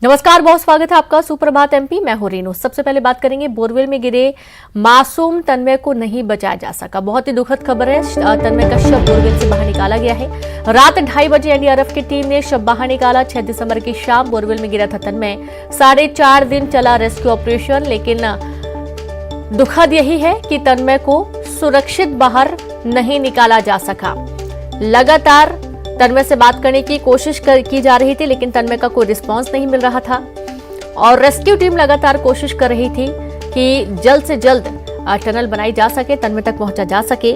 नमस्कार, बहुत स्वागत है आपका सुप्रभात एमपी। मैं हूं रेनू। सबसे पहले बात करेंगे बोरवेल में गिरे मासूम तन्मय को नहीं बचाया जा सका। बहुत ही दुखद खबर है। तन्मय का शव बोरवेल से बाहर निकाला गया है। रात 2:30 बजे एनडीआरएफ की टीम ने शव बाहर निकाला। 6 दिसंबर की शाम बोरवेल में गिरा था तन्मय। 4.5 दिन चला रेस्क्यू ऑपरेशन, लेकिन दुखद यही है कि तन्मय को सुरक्षित बाहर नहीं निकाला जा सका। लगातार तन्मय से बात करने की कोशिश की जा रही थी, लेकिन तन्मय का कोई रिस्पांस नहीं मिल रहा था और रेस्क्यू टीम लगातार कोशिश कर रही थी कि जल्द से जल्द टनल बनाई जा सके, तन्मय तक पहुंचा जा सके,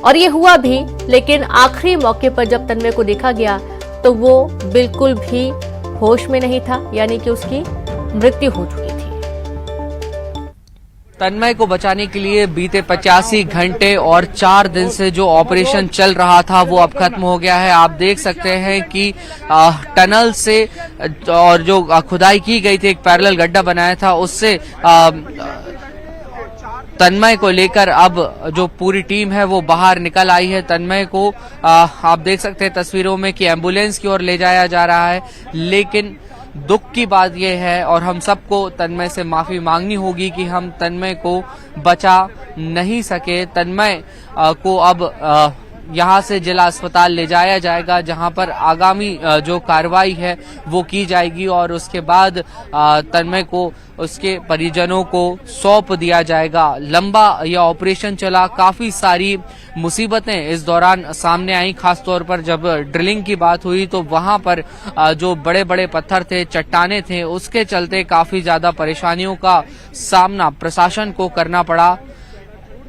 और ये हुआ भी। लेकिन आखिरी मौके पर जब तन्मय को देखा गया तो वो बिल्कुल भी होश में नहीं था, यानी कि उसकी मृत्यु हो चुकी थी। तन्मय को बचाने के लिए बीते 85 घंटे और 4 दिन से जो ऑपरेशन चल रहा था वो अब खत्म हो गया है। आप देख सकते हैं कि टनल से और जो खुदाई की गई थी, एक पैरेलल गड्ढा बनाया था, उससे तन्मय को लेकर अब जो पूरी टीम है वो बाहर निकल आई है। तन्मय को आप देख सकते हैं तस्वीरों में कि एम्बुलेंस की ओर ले जाया जा रहा है, लेकिन दुख की बात यह है और हम सबको तन्मय से माफी मांगनी होगी कि हम तन्मय को बचा नहीं सके। तन्मय को अब यहाँ से जिला अस्पताल ले जाया जाएगा, जहाँ पर आगामी जो कार्रवाई है वो की जाएगी और उसके बाद तन्मय को उसके परिजनों को सौंप दिया जाएगा। लंबा यह ऑपरेशन चला, काफी सारी मुसीबतें इस दौरान सामने आई। खासतौर पर जब ड्रिलिंग की बात हुई तो वहां पर जो बड़े बड़े पत्थर थे, चट्टाने थे, उसके चलते काफी ज्यादा परेशानियों का सामना प्रशासन को करना पड़ा।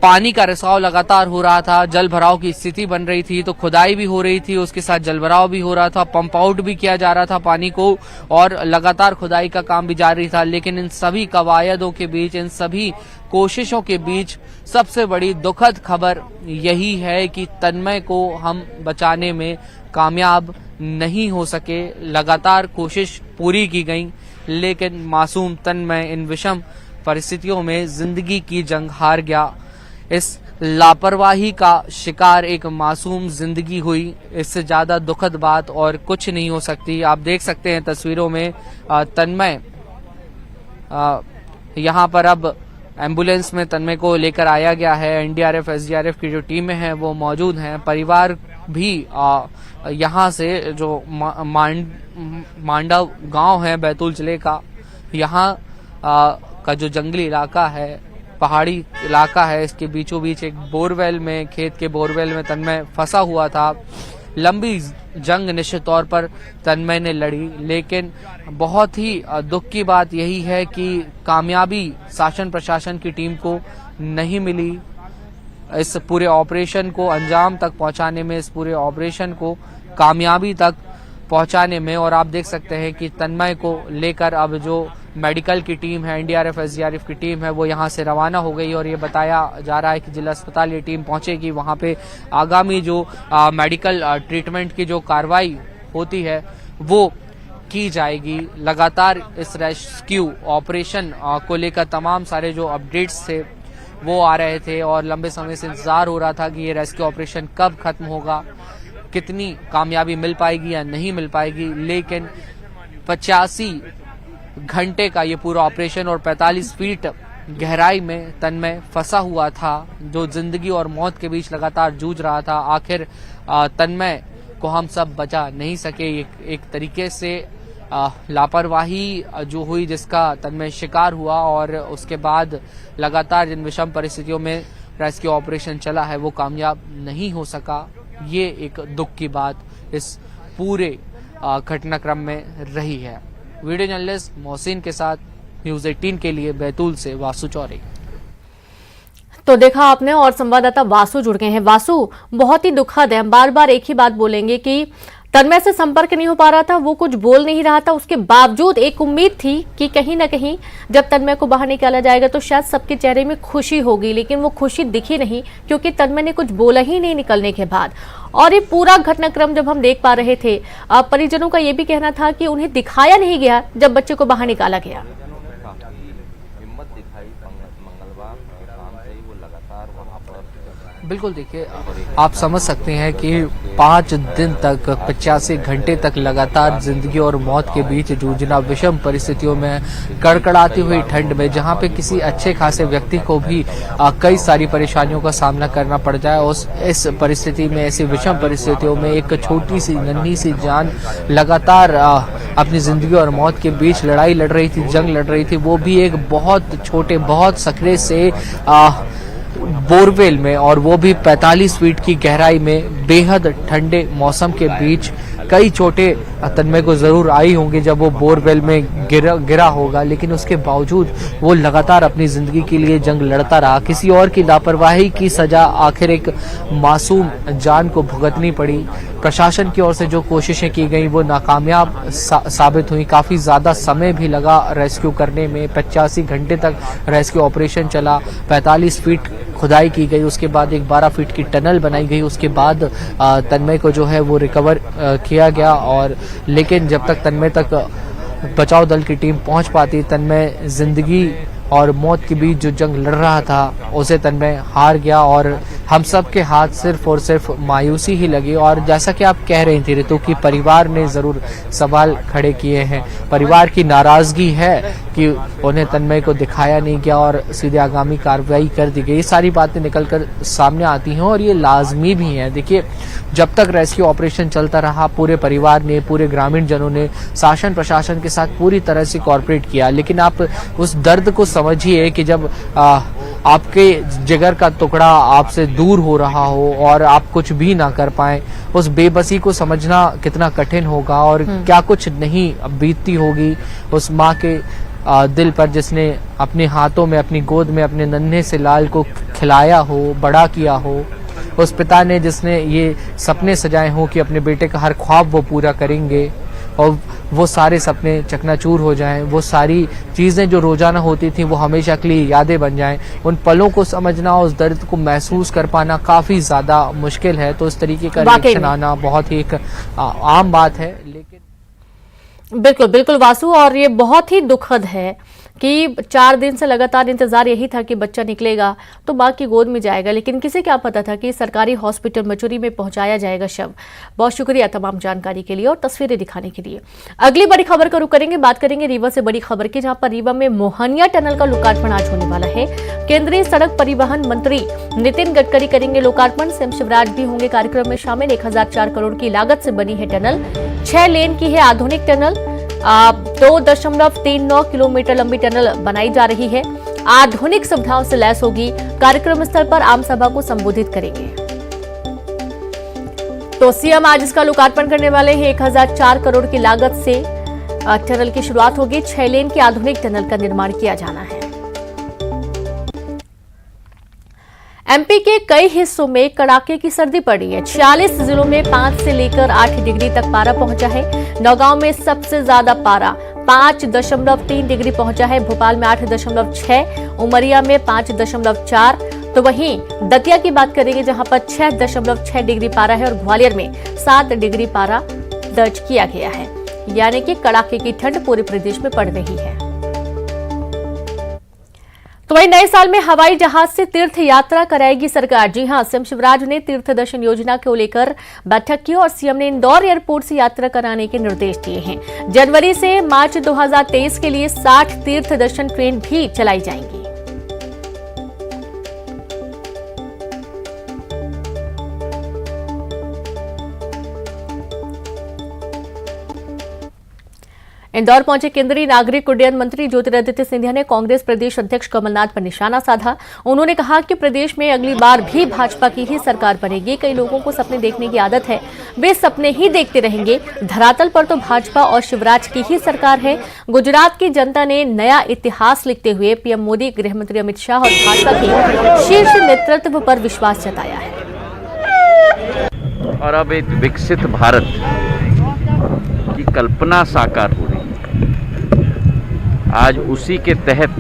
पानी का रिसाव लगातार हो रहा था, जल भराव की स्थिति बन रही थी, तो खुदाई भी हो रही थी, उसके साथ जल भराव भी हो रहा था, पंप आउट भी किया जा रहा था पानी को, और लगातार खुदाई का काम भी जारी था। लेकिन इन सभी कवायदों के बीच, इन सभी कोशिशों के बीच सबसे बड़ी दुखद खबर यही है कि तन्मय को हम बचाने में कामयाब नहीं हो सके। लगातार कोशिश पूरी की गई, लेकिन मासूम तन्मय इन विषम परिस्थितियों में जिंदगी की जंग हार गया। इस लापरवाही का शिकार एक मासूम जिंदगी हुई। इससे ज्यादा दुखद बात और कुछ नहीं हो सकती। आप देख सकते हैं तस्वीरों में तन्मय यहाँ पर अब एम्बुलेंस में तन्मय को लेकर आया गया है। एनडीआरएफ, एसडीआरएफ की जो टीमें हैं वो मौजूद हैं। परिवार भी यहाँ से जो मांडव गांव है बैतूल जिले का, यहाँ का जो जंगली इलाका है, पहाड़ी इलाका है, इसके बीचों बीच एक बोरवेल में, खेत के बोरवेल में तन्मय फंसा हुआ था। लंबी जंग निश्चित तौर पर तन्मय ने लड़ी, लेकिन बहुत ही दुख की बात यही है कि कामयाबी शासन प्रशासन की टीम को नहीं मिली इस पूरे ऑपरेशन को अंजाम तक पहुंचाने में, इस पूरे ऑपरेशन को कामयाबी तक पहुंचाने में। और आप देख सकते हैं कि तन्मय को लेकर अब जो मेडिकल की टीम है, एनडीआरएफ, एसडीआरएफ की टीम है, वो यहाँ से रवाना हो गई और ये बताया जा रहा है कि जिला अस्पताल ये टीम पहुंचेगी। वहाँ पे आगामी जो मेडिकल ट्रीटमेंट की जो कार्रवाई होती है वो की जाएगी। लगातार इस रेस्क्यू ऑपरेशन को लेकर तमाम सारे जो अपडेट्स थे वो आ रहे थे और लंबे समय से इंतजार हो रहा था कि ये रेस्क्यू ऑपरेशन कब खत्म होगा, कितनी कामयाबी मिल पाएगी या नहीं मिल पाएगी। लेकिन 85 घंटे का ये पूरा ऑपरेशन और 45 फीट गहराई में तन्मय फंसा हुआ था, जो जिंदगी और मौत के बीच लगातार जूझ रहा था। आखिर तन्मय को हम सब बचा नहीं सके। एक तरीके से लापरवाही जो हुई, जिसका तन्मय शिकार हुआ, और उसके बाद लगातार जिन विषम परिस्थितियों में रेस्क्यू ऑपरेशन चला है वो कामयाब नहीं हो सका। ये एक दुख की बात इस पूरे घटनाक्रम में रही है। वीडियो जर्नलिस्ट मोहसिन के साथ न्यूज़ 18 के लिए बैतूल से वासु चौरे। तो देखा आपने, और संवाददाता वासु जुड़ गए हैं। वासु, बहुत ही दुखद है। हम बार बार एक ही बात बोलेंगे कि तन्मय से संपर्क नहीं हो पा रहा था, वो कुछ बोल नहीं रहा था। उसके बावजूद एक उम्मीद थी कि कहीं ना कहीं जब तन्मय को बाहर निकाला जाएगा तो शायद सबके चेहरे में खुशी होगी, लेकिन वो खुशी दिखी नहीं, क्योंकि तन्मय ने कुछ बोला ही नहीं निकलने के बाद। और ये पूरा घटनाक्रम जब हम देख पा रहे थे, परिजनों का ये भी कहना था कि उन्हें दिखाया नहीं गया जब बच्चे को बाहर निकाला गया। बिल्कुल, देखिए आप समझ सकते हैं कि 5 दिन तक 85 घंटे तक लगातार जिंदगी और मौत के बीच जूझना, विषम परिस्थितियों में कड़कड़ाती हुई ठंड में, जहां पे किसी अच्छे खासे व्यक्ति को भी कई सारी परेशानियों का सामना करना पड़ जाए। उस इस परिस्थिति में, ऐसी विषम परिस्थितियों में एक छोटी सी नन्ही सी जान लगातार अपनी जिंदगी और मौत के बीच लड़ाई लड़ रही थी, जंग लड़ रही थी, वो भी एक बहुत छोटे, बहुत सकरे से बोरवेल में, और वो भी 45 फीट की गहराई में, बेहद ठंडे मौसम के बीच। कई चोटें तन्मय को जरूर आई होंगी जब वो बोरवेल में गिरा होगा, लेकिन उसके बावजूद वो लगातार अपनी जिंदगी के लिए जंग लड़ता रहा। किसी और की लापरवाही की सजा आखिर एक मासूम जान को भुगतनी पड़ी। प्रशासन की ओर से जो कोशिशें की गई वो नाकामयाब साबित हुई। काफी ज्यादा समय भी लगा रेस्क्यू करने में। 85 घंटे तक रेस्क्यू ऑपरेशन चला। 45 फीट खुदाई की गई, उसके बाद एक 12 फीट की टनल बनाई गई, उसके बाद तन्मय को जो है वो रिकवर किया गया। और लेकिन जब तक तन्मय तक बचाव दल की टीम पहुंच पाती, तन्मय जिंदगी और मौत के बीच जो जंग लड़ रहा था उसे तन्मय हार गया। और हम सब के हाथ सिर्फ और सिर्फ मायूसी ही लगी। और जैसा कि आप कह रही थी ऋतु, की परिवार ने जरूर सवाल खड़े किए हैं। परिवार की नाराजगी है कि उन्हें तन्मय को दिखाया नहीं गया और सीधे आगामी कार्रवाई कर दी गई। ये सारी बातें निकलकर सामने आती हैं और ये लाजमी भी हैं। देखिए, जब तक रेस्क्यू ऑपरेशन चलता रहा, पूरे परिवार ने, पूरे ग्रामीण जनों ने शासन प्रशासन के साथ पूरी तरह से कोऑपरेट किया। लेकिन आप उस दर्द को समझिए कि जब आपके जिगर का टुकड़ा आपसे दूर हो रहा हो और आप कुछ भी ना कर पाए, उस बेबसी को समझना कितना कठिन होगा और क्या कुछ नहीं बीतती होगी उस माँ के दिल पर, जिसने अपने हाथों में, अपनी गोद में अपने नन्हे से लाल को खिलाया हो, बड़ा किया हो। उस पिता ने जिसने ये सपने सजाए हों कि अपने बेटे का हर ख्वाब वो पूरा करेंगे और वो सारे सपने चकनाचूर हो जाएं, वो सारी चीज़ें जो रोजाना होती थी वो हमेशा के लिए यादें बन जाएं। उन पलों को समझना, उस दर्द को महसूस कर पाना काफ़ी ज़्यादा मुश्किल है। तो इस तरीके का रिएक्शन आना बहुत ही एक आम बात है। लेकिन बिल्कुल बिल्कुल वासु, और ये बहुत ही दुखद है कि 4 दिन से लगातार इंतजार यही था कि बच्चा निकलेगा तो मां की गोद में जाएगा, लेकिन किसे क्या पता था कि सरकारी हॉस्पिटल मचूरी में पहुंचाया जाएगा शव। बहुत शुक्रिया तमाम जानकारी के लिए और तस्वीरें दिखाने के लिए। अगली बड़ी खबर का रुख करेंगे, बात करेंगे रीवा से बड़ी खबर की, जहां पर रीवा में मोहनिया टनल का लोकार्पण आज होने वाला है। केंद्रीय सड़क परिवहन मंत्री नितिन गडकरी करेंगे लोकार्पण। सीएम शिवराज भी होंगे कार्यक्रम में शामिल। 1004 करोड़ की लागत से बनी है टनल। 6 लेन की है आधुनिक टनल। 2.39 किलोमीटर लंबी टनल बनाई जा रही है। आधुनिक सुविधाओं से लैस होगी। कार्यक्रम स्थल पर आम सभा को संबोधित करेंगे। तो सीएम आज इसका लोकार्पण करने वाले हैं। 1004 करोड़ की लागत से टनल की शुरुआत होगी। 6 लेन की आधुनिक टनल का निर्माण किया जाना है। एमपी के कई हिस्सों में कड़ाके की सर्दी पड़ी है। 46 जिलों में 5 से लेकर 8 डिग्री तक पारा पहुंचा है। नौगांव में सबसे ज्यादा पारा 5.3 डिग्री पहुंचा है। भोपाल में 8.6, उमरिया में 5.4। तो वहीं दतिया की बात करेंगे जहां पर 6.6 डिग्री पारा है और ग्वालियर में 7 डिग्री पारा दर्ज किया गया है। यानी कि कड़ाके की ठंड पूरे प्रदेश में पड़ रही है। तो वही नए साल में हवाई जहाज से तीर्थ यात्रा कराएगी सरकार। जी हां, सीएम शिवराज ने तीर्थ दर्शन योजना को लेकर बैठक की और सीएम ने इंदौर एयरपोर्ट से यात्रा कराने के निर्देश दिए हैं। जनवरी से मार्च 2023 के लिए 60 तीर्थ दर्शन ट्रेन भी चलाई जाएंगी। इंदौर पहुंचे केंद्रीय नागरिक उड्डयन मंत्री ज्योतिरादित्य सिंधिया ने कांग्रेस प्रदेश अध्यक्ष कमलनाथ पर निशाना साधा। उन्होंने कहा कि प्रदेश में अगली बार भी भाजपा की ही सरकार बनेगी। कई लोगों को सपने देखने की आदत है, वे सपने ही देखते रहेंगे। धरातल पर तो भाजपा और शिवराज की ही सरकार है। गुजरात की जनता ने नया इतिहास लिखते हुए पीएम मोदी, गृह मंत्री अमित शाह और भाजपा के शीर्ष नेतृत्व पर विश्वास जताया है। और अब एक विकसित भारत की कल्पना साकार हो रही है। आज उसी के तहत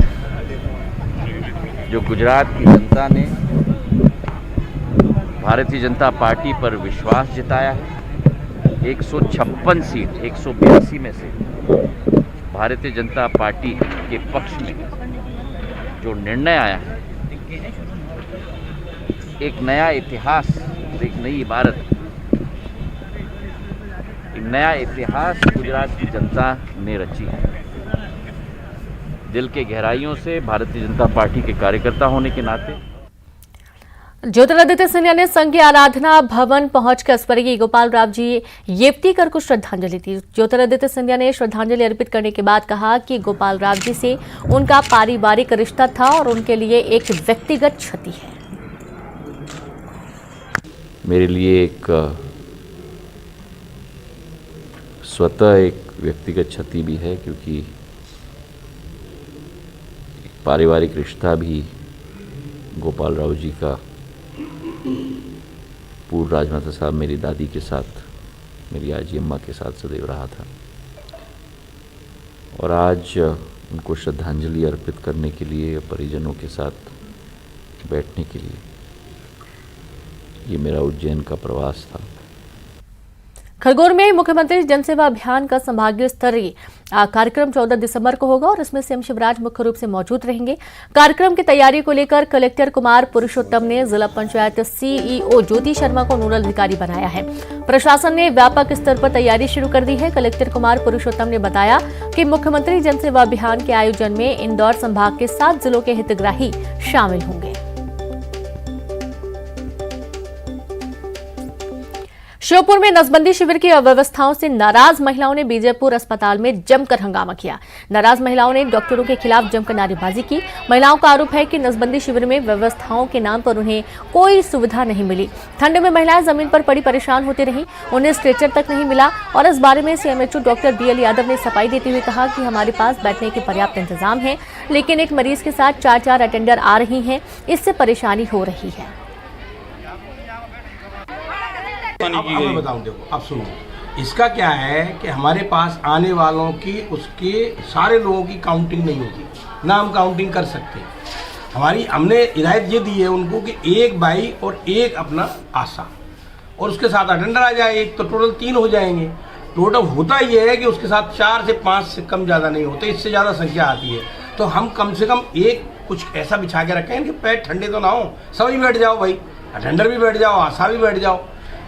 जो गुजरात की जनता ने भारतीय जनता पार्टी पर विश्वास जताया है, 156 सीट 182 में से भारतीय जनता पार्टी के पक्ष में जो निर्णय आया है, एक नया इतिहास, एक नई इबारत, एक नया इतिहास गुजरात की जनता ने रची है। दिल के गहराइयों से भारतीय जनता पार्टी के कार्यकर्ता होने के नाते ज्योतिरादित्य सिंधिया ने संघ आराधना भवन पहुंचकर स्वर्गीय गोपाल राव जी येवतीकर को श्रद्धांजलि दी। ज्योतिरादित्य सिंधिया ने श्रद्धांजलि अर्पित करने के बाद कहा कि गोपाल राव जी से उनका पारिवारिक रिश्ता था और उनके लिए एक व्यक्तिगत क्षति है। मेरे लिए एक स्वतः एक व्यक्तिगत क्षति भी है, क्योंकि एक पारिवारिक रिश्ता भी गोपाल राव जी का पूर्व राजमाता साहब मेरी दादी के साथ, मेरी आजी अम्मा के साथ सदैव रहा था। और आज उनको श्रद्धांजलि अर्पित करने के लिए, परिजनों के साथ बैठने के लिए ये मेरा उज्जैन का प्रवास था। खरगोन में मुख्यमंत्री जनसेवा अभियान का संभागीय स्तरीय कार्यक्रम 14 दिसंबर को होगा और इसमें सीएम शिवराज मुख्य रूप से मौजूद रहेंगे। कार्यक्रम की तैयारी को लेकर कलेक्टर कुमार पुरुषोत्तम ने जिला पंचायत सीईओ ज्योति शर्मा को नोडल अधिकारी बनाया है। प्रशासन ने व्यापक स्तर पर तैयारी शुरू कर दी है। कलेक्टर कुमार पुरुषोत्तम ने बताया कि मुख्यमंत्री जनसेवा अभियान के आयोजन में इंदौर संभाग के 7 जिलों के हितग्राही शामिल होंगे। श्योपुर में नसबंदी शिविर की अव्यवस्थाओं से नाराज महिलाओं ने बीजेपुर अस्पताल में जमकर हंगामा किया। नाराज महिलाओं ने डॉक्टरों के खिलाफ जमकर नारेबाजी की। महिलाओं का आरोप है कि नसबंदी शिविर में व्यवस्थाओं के नाम पर उन्हें कोई सुविधा नहीं मिली। ठंड में महिलाएं जमीन पर पड़ी परेशान होती रहीं, उन्हें स्ट्रेचर तक नहीं मिला। और इस बारे में सीएमएचओ डॉक्टर बीएल यादव ने सफाई देते हुए कहा कि हमारे पास बैठने के पर्याप्त इंतजाम है, लेकिन एक मरीज के साथ 4-4 अटेंडर आ रही हैं, इससे परेशानी हो रही है। अब मैं बताऊं, देखो अब सुनो, इसका क्या है कि हमारे पास आने वालों की उसके सारे लोगों की काउंटिंग नहीं होती, ना हम काउंटिंग कर सकते। हमने हिदायत ये दी है उनको कि एक बाई और एक अपना आशा और उसके साथ अटेंडर आ जाए, एक तो टोटल 3 हो जाएंगे। टोटल होता ये है कि उसके साथ 4 से 5 से कम ज़्यादा नहीं होते, इससे ज़्यादा संख्या आती है। तो हम कम से कम एक कुछ ऐसा बिछा के रखें कि पैर ठंडे तो ना हो, सभी बैठ जाओ भाई, अटेंडर भी बैठ जाओ, आशा भी बैठ जाओ,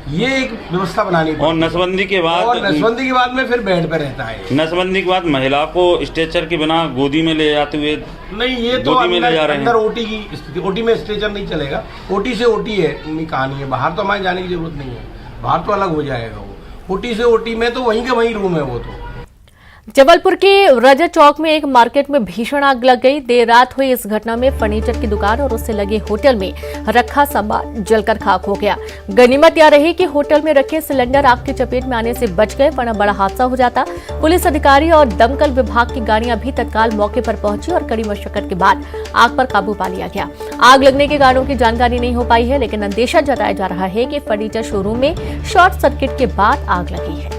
ये एक व्यवस्था बनानी और नसबंदी के बाद में फिर बेड पे रहता है। नसबंदी के बाद महिला को स्ट्रेचर के बिना गोदी में ले जाते हुए नहीं, ये तो अंदर ओटी की स्थिति, ओटी में स्ट्रेचर नहीं चलेगा। ओटी से ओटी है कहानी है, बाहर तो हमारे जाने की जरूरत नहीं है, बाहर तो अलग हो जाएगा वो। ओटी से ओटी में तो वहीं के वहीं रूम है वो तो। जबलपुर के रजत चौक में एक मार्केट में भीषण आग लग गई। देर रात हुई इस घटना में फर्नीचर की दुकान और उससे लगे होटल में रखा सामान जलकर खाक हो गया। गनीमत यह रही कि होटल में रखे सिलेंडर आग की चपेट में आने से बच गए, वरना बड़ा हादसा हो जाता। पुलिस अधिकारी और दमकल विभाग की गाड़ियां भी तत्काल मौके पर पहुंची और कड़ी मशक्कत के बाद आग पर काबू पा लिया गया। आग लगने के कारणों की जानकारी नहीं हो पाई है, लेकिन अंदेशा जताया जा रहा है कि फर्नीचर शोरूम में शॉर्ट सर्किट के बाद आग लगी है।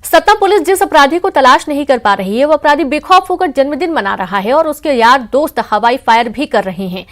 सतना पुलिस जिस अपराधी को तलाश नहीं कर पा रही है, वो अपराधी बेखौफ होकर जन्मदिन मना रहा है और उसके यार दोस्त हवाई फायर भी कर रहे हैं।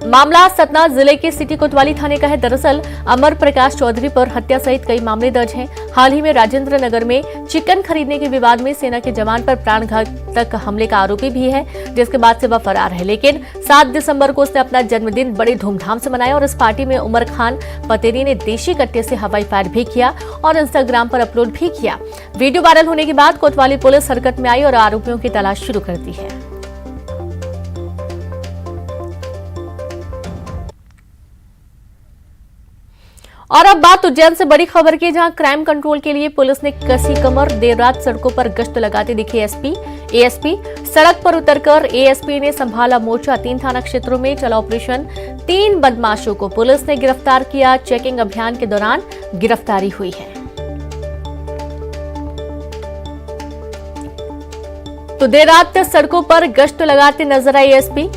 मामला सतना जिले के सिटी कोतवाली थाने का है। दरअसल अमर प्रकाश चौधरी पर हत्या सहित कई मामले दर्ज हैं। हाल ही में राजेंद्र नगर में चिकन खरीदने के विवाद में सेना के जवान पर प्राणघातक हमले का आरोपी भी है, जिसके बाद से वह फरार है। लेकिन 7 दिसंबर को उसने अपना जन्मदिन बड़े धूमधाम से मनाया और इस पार्टी में उमर खान पतेरी ने देशी कट्टे से हवाई फायर भी किया और इंस्टाग्राम पर अपलोड भी किया। वीडियो वायरल होने के बाद कोतवाली पुलिस हरकत में आई और आरोपियों की तलाश शुरू कर दी है। और अब बात उज्जैन से बड़ी खबर की, जहां क्राइम कंट्रोल के लिए पुलिस ने कसी कमर। देर रात सड़कों पर गश्त लगाते दिखे एएसपी। सड़क पर उतरकर एएसपी ने संभाला मोर्चा। 3 थाना क्षेत्रों में चला ऑपरेशन। 3 बदमाशों को पुलिस ने गिरफ्तार किया। चेकिंग अभियान के दौरान गिरफ्तारी हुई है। तो देर रात सड़कों पर गश्त लगाते नजर आए एएसपी।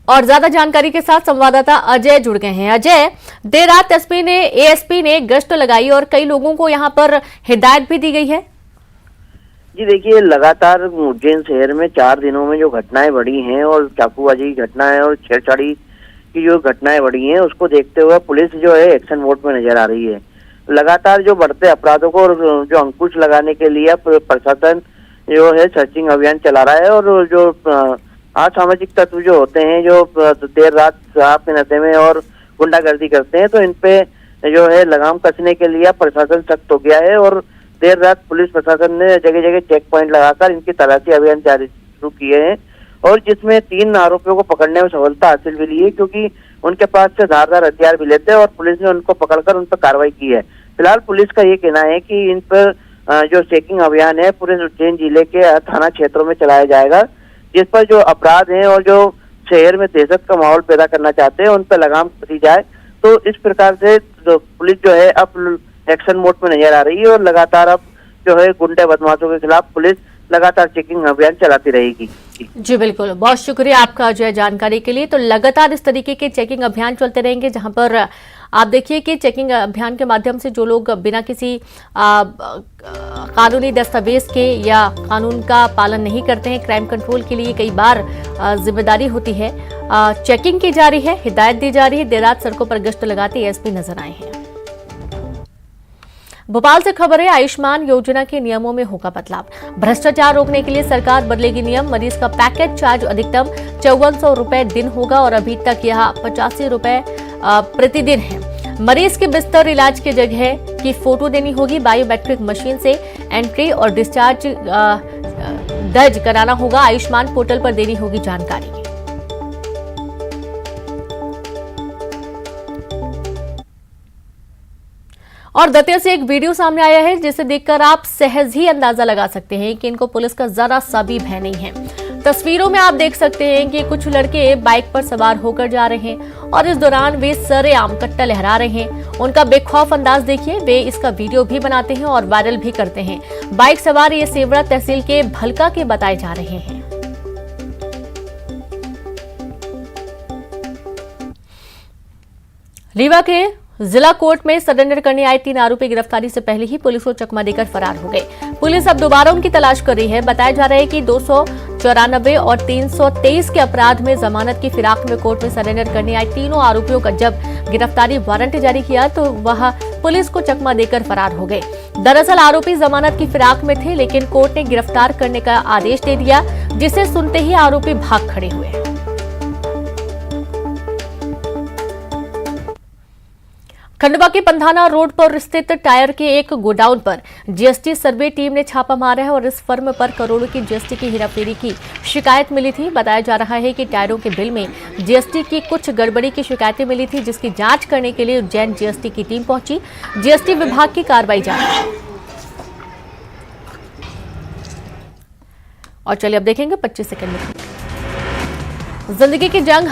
और ज्यादा जानकारी के साथ संवाददाता अजय जुड़ गए हैं। अजय, देर रात एएसपी ने गश्त लगाई और कई लोगों को यहां पर हिदायत भी दी गई है। जी देखिए, लगातार उज्जैन शहर में 4 दिनों में जो घटनाएं बढ़ी हैं और चाकूबाजी की घटना है और छेड़छाड़ी की जो घटनाएं बढ़ी हैं उसको देखते हुए पुलिस जो है एक्शन मोड में नजर आ रही है। लगातार जो बढ़ते अपराधों को जो अंकुश लगाने के लिए प्रशासन जो है सर्चिंग अभियान चला रहा है, और जो असामाजिक तत्व जो होते हैं जो देर रात शराब के नशे में और गुंडागर्दी करते हैं, तो इन पे जो है लगाम कसने के लिए प्रशासन सख्त हो गया है। और देर रात पुलिस प्रशासन ने जगह जगह चेक पॉइंट लगाकर इनकी तलाशी अभियान जारी शुरू किए हैं, और जिसमें 3 आरोपियों को पकड़ने में सफलता हासिल भी ली है, क्योंकि उनके पास से धारदार हथियार भी लेते हैं और पुलिस ने उनको पकड़कर उन पर कार्रवाई की है। फिलहाल पुलिस का ये कहना है कि इन पर जो चेकिंग अभियान है पूरे उज्जैन जिले के थाना क्षेत्रों में चलाया जाएगा, जिस पर जो अपराध हैं और जो शहर में दहशत का माहौल पैदा करना चाहते हैं उन पर लगाम कसी जाए। तो इस प्रकार से पुलिस जो है अब एक्शन मोड में नजर आ रही है, और लगातार अब जो है गुंडे बदमाशों के खिलाफ पुलिस लगातार चेकिंग अभियान चलाती रहेगी। जी बिल्कुल, बहुत शुक्रिया आपका जो है जानकारी के लिए। तो लगातार इस तरीके के चेकिंग अभियान चलते रहेंगे, जहां पर आप देखिए कि चेकिंग अभियान के माध्यम से जो लोग बिना किसी कानूनी दस्तावेज के या कानून का पालन नहीं करते हैं, क्राइम कंट्रोल के लिए कई बार जिम्मेदारी होती है, चेकिंग की जा रही है, हिदायत दी जा रही है। देर रात सड़कों पर गश्त लगाते एसपी नजर आए हैं। भोपाल से खबर है, आयुष्मान योजना के नियमों में होगा बदलाव। भ्रष्टाचार रोकने के लिए सरकार बदलेगी नियम। मरीज का पैकेज चार्ज अधिकतम 5400 रुपए दिन होगा, और अभी तक यह 85 रुपए प्रतिदिन है। मरीज के बिस्तर इलाज की जगह की फोटो देनी होगी। बायोमेट्रिक मशीन से एंट्री और डिस्चार्ज दर्ज कराना होगा। आयुष्मान पोर्टल पर देनी होगी जानकारी। और दतिया से एक वीडियो सामने आया है, जिसे देखकर आप सहज ही अंदाजा लगा सकते हैं कि इनको पुलिस का जरा सा भी भय नहीं है। तस्वीरों में आप देख सकते हैं कि कुछ लड़के बाइक पर सवार होकर जा रहे हैं, और इस दौरान वे सरेआम कट्टा लहरा रहे हैं। उनका बेखौफ अंदाज देखिए। वे इसका वीडियो भी बनाते हैं और वायरल भी करते हैं। बाइक सवार ये सेवड़ा तहसील के भलका के बताए जा रहे हैं। रीवा के जिला कोर्ट में सरेंडर करने आए 3 आरोपी गिरफ्तारी से पहले ही पुलिस को चकमा देकर फरार हो गए। पुलिस अब दोबारा उनकी तलाश कर रही है। बताया जा रहा है कि 294 और 323 के अपराध में जमानत की फिराक में कोर्ट में सरेंडर करने आए तीनों आरोपियों का जब गिरफ्तारी वारंट जारी किया तो वह पुलिस को चकमा देकर फरार हो गए। दरअसल आरोपी जमानत की फिराक में थे, लेकिन कोर्ट ने गिरफ्तार करने का आदेश दे दिया, जिसे सुनते ही आरोपी भाग खड़े हुए। खंडवा के पंधाना रोड पर स्थित टायर के एक गोडाउन पर जीएसटी सर्वे टीम ने छापा मारा है, और इस फर्म पर करोड़ों की जीएसटी की हेराफेरी की शिकायत मिली थी। बताया जा रहा है कि टायरों के बिल में जीएसटी की कुछ गड़बड़ी की शिकायतें मिली थी, जिसकी जांच करने के लिए उज्जैन जीएसटी की टीम पहुंची। जीएसटी विभाग की कार्रवाई जारी है। और चलिए अब देखेंगे 25 सेकंड में जिंदगी की जंग